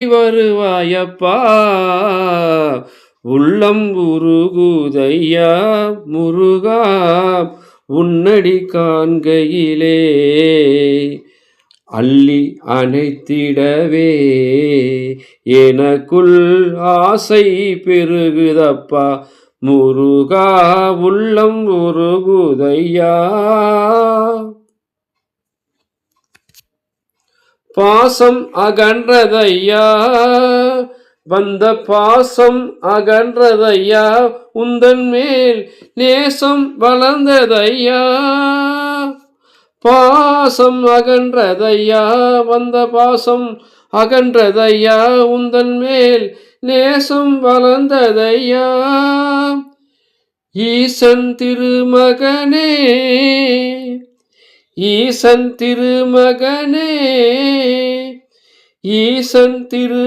வருவாயப்பா உள்ளம் உருகுதையா முருகா உன்னடி காண்கையிலே அள்ளி அணைத்திடவே எனக்குள் ஆசை பெருகுதப்பா முருகா உள்ளம் உருகுதையா பாசம் அகன்றதையா வந்த பாசம் அகன்றதையா உந்தன் மேல் நேசம் வளர்ந்ததையா பாசம் அகன்றதையா வந்த பாசம் அகன்றதையா உந்தன் மேல் நேசம் வளர்ந்ததையா ஈசன் திருமகனே ஈசன் திருமகனே ஈசன் திரு